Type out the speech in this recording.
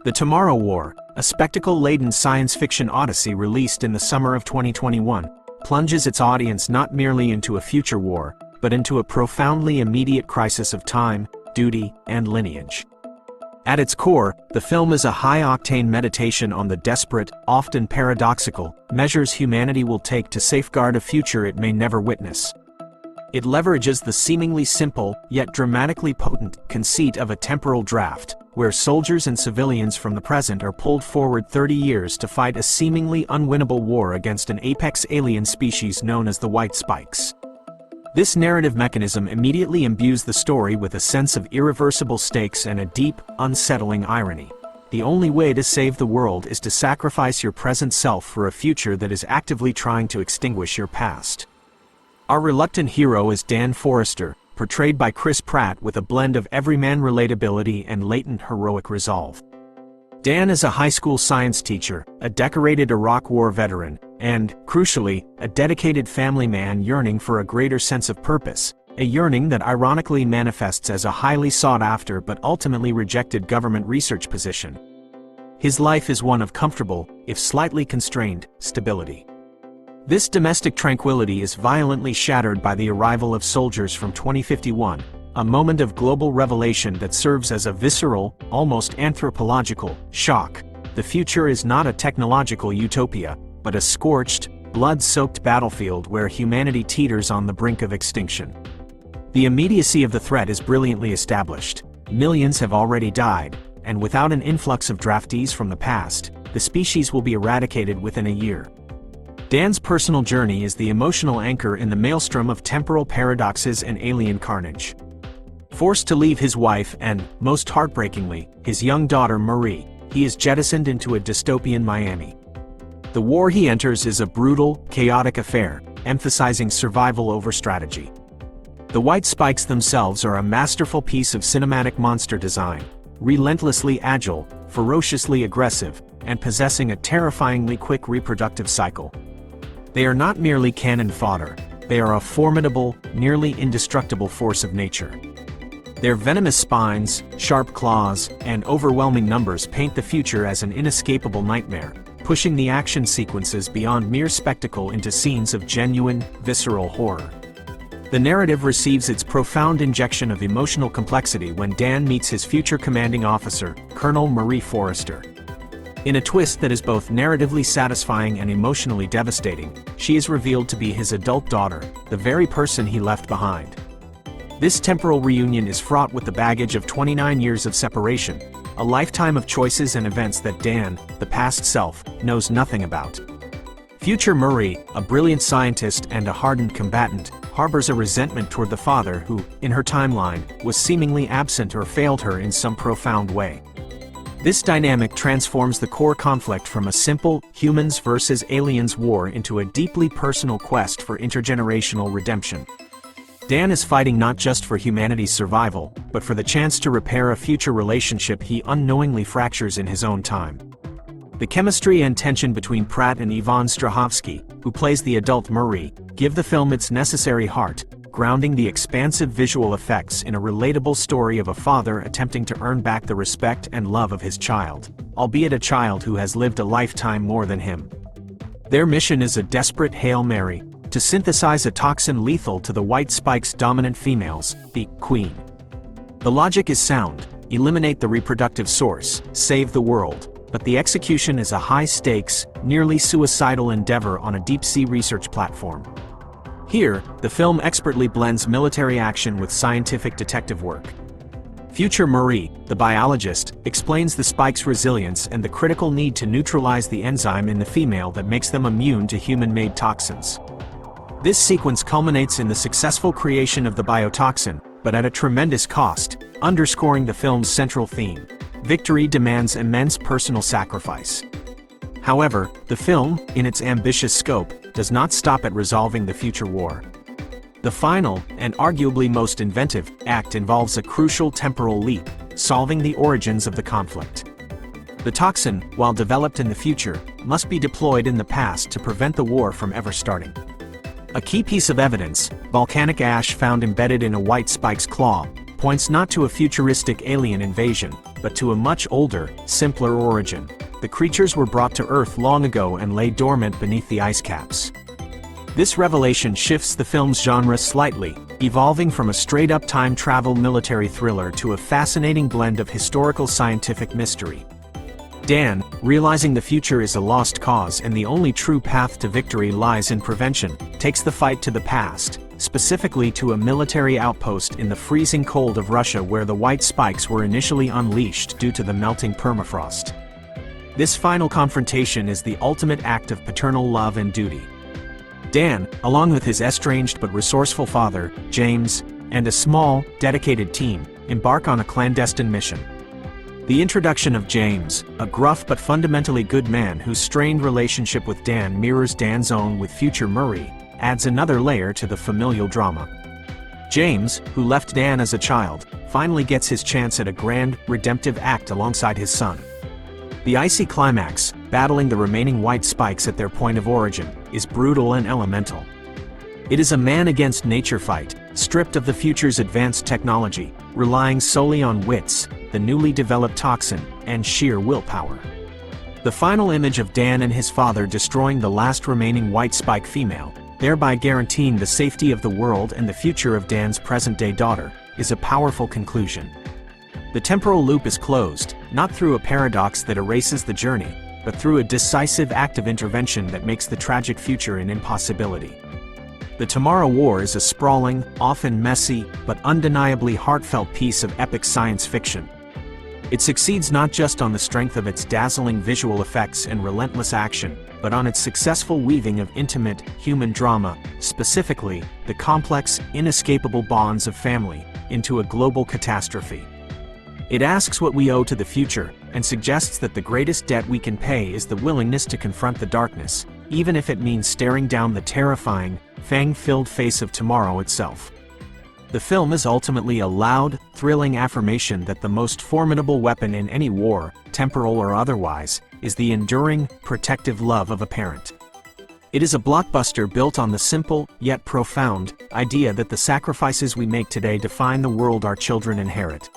The Tomorrow War, a spectacle-laden science fiction odyssey released in the summer of 2021, plunges its audience not merely into a future war, but into a profoundly immediate crisis of time, duty, and lineage. At its core, the film is a high-octane meditation on the desperate, often paradoxical, measures humanity will take to safeguard a future it may never witness. It leverages the seemingly simple, yet dramatically potent, conceit of a temporal draft, where soldiers and civilians from the present are pulled forward 30 years to fight a seemingly unwinnable war against an apex alien species known as the White Spikes. This narrative mechanism immediately imbues the story with a sense of irreversible stakes and a deep, unsettling irony. The only way to save the world is to sacrifice your present self for a future that is actively trying to extinguish your past. Our reluctant hero is Dan Forrester, portrayed by Chris Pratt with a blend of everyman relatability and latent heroic resolve. Dan is a high school science teacher, a decorated Iraq War veteran, and, crucially, a dedicated family man yearning for a greater sense of purpose, a yearning that ironically manifests as a highly sought-after but ultimately rejected government research position. His life is one of comfortable, if slightly constrained, stability. This domestic tranquility is violently shattered by the arrival of soldiers from 2051, a moment of global revelation that serves as a visceral, almost anthropological, shock. The future is not a technological utopia, but a scorched, blood-soaked battlefield where humanity teeters on the brink of extinction. The immediacy of the threat is brilliantly established. Millions have already died, and without an influx of draftees from the past, the species will be eradicated within a year. Dan's personal journey is the emotional anchor in the maelstrom of temporal paradoxes and alien carnage. Forced to leave his wife and, most heartbreakingly, his young daughter Marie, he is jettisoned into a dystopian Miami. The war he enters is a brutal, chaotic affair, emphasizing survival over strategy. The White Spikes themselves are a masterful piece of cinematic monster design, relentlessly agile, ferociously aggressive, and possessing a terrifyingly quick reproductive cycle. They are not merely cannon fodder, they are a formidable, nearly indestructible force of nature. Their venomous spines, sharp claws, and overwhelming numbers paint the future as an inescapable nightmare, pushing the action sequences beyond mere spectacle into scenes of genuine, visceral horror. The narrative receives its profound injection of emotional complexity when Dan meets his future commanding officer, Colonel Marie Forrester. In a twist that is both narratively satisfying and emotionally devastating, she is revealed to be his adult daughter, the very person he left behind. This temporal reunion is fraught with the baggage of 29 years of separation, a lifetime of choices and events that Dan, the past self, knows nothing about. Future Marie, a brilliant scientist and a hardened combatant, harbors a resentment toward the father who, in her timeline, was seemingly absent or failed her in some profound way. This dynamic transforms the core conflict from a simple, humans versus aliens war into a deeply personal quest for intergenerational redemption. Dan is fighting not just for humanity's survival, but for the chance to repair a future relationship he unknowingly fractures in his own time. The chemistry and tension between Pratt and Yvonne Strahovski, who plays the adult Marie, give the film its necessary heart, grounding the expansive visual effects in a relatable story of a father attempting to earn back the respect and love of his child, albeit a child who has lived a lifetime more than him. Their mission is a desperate Hail Mary, to synthesize a toxin lethal to the White Spike's dominant females, the Queen. The logic is sound: eliminate the reproductive source, save the world, but the execution is a high-stakes, nearly suicidal endeavor on a deep-sea research platform. Here, the film expertly blends military action with scientific detective work. Future Marie, the biologist, explains the spike's resilience and the critical need to neutralize the enzyme in the female that makes them immune to human-made toxins. This sequence culminates in the successful creation of the biotoxin, but at a tremendous cost, underscoring the film's central theme: victory demands immense personal sacrifice. However, the film, in its ambitious scope, does not stop at resolving the future war. The final, and arguably most inventive, act involves a crucial temporal leap, solving the origins of the conflict. The toxin, while developed in the future, must be deployed in the past to prevent the war from ever starting. A key piece of evidence, volcanic ash found embedded in a White Spike's claw, points not to a futuristic alien invasion, but to a much older, simpler origin. The creatures were brought to Earth long ago and lay dormant beneath the ice caps. This revelation shifts the film's genre slightly, evolving from a straight-up time travel military thriller to a fascinating blend of historical scientific mystery. Dan, realizing the future is a lost cause and the only true path to victory lies in prevention, takes the fight to the past, specifically to a military outpost in the freezing cold of Russia where the white spikes were initially unleashed due to the melting permafrost. This final confrontation is the ultimate act of paternal love and duty. Dan, along with his estranged but resourceful father, James, and a small, dedicated team, embark on a clandestine mission. The introduction of James, a gruff but fundamentally good man whose strained relationship with Dan mirrors Dan's own with future Murray, adds another layer to the familial drama. James, who left Dan as a child, finally gets his chance at a grand, redemptive act alongside his son. The icy climax, battling the remaining white spikes at their point of origin, is brutal and elemental. It is a man-against-nature fight, stripped of the future's advanced technology, relying solely on wits, the newly developed toxin, and sheer willpower. The final image of Dan and his father destroying the last remaining white spike female, thereby guaranteeing the safety of the world and the future of Dan's present-day daughter, is a powerful conclusion. The temporal loop is closed, not through a paradox that erases the journey, but through a decisive act of intervention that makes the tragic future an impossibility. The Tomorrow War is a sprawling, often messy, but undeniably heartfelt piece of epic science fiction. It succeeds not just on the strength of its dazzling visual effects and relentless action, but on its successful weaving of intimate, human drama, specifically, the complex, inescapable bonds of family, into a global catastrophe. It asks what we owe to the future, and suggests that the greatest debt we can pay is the willingness to confront the darkness, even if it means staring down the terrifying, fang-filled face of tomorrow itself. The film is ultimately a loud, thrilling affirmation that the most formidable weapon in any war, temporal or otherwise, is the enduring, protective love of a parent. It is a blockbuster built on the simple, yet profound, idea that the sacrifices we make today define the world our children inherit.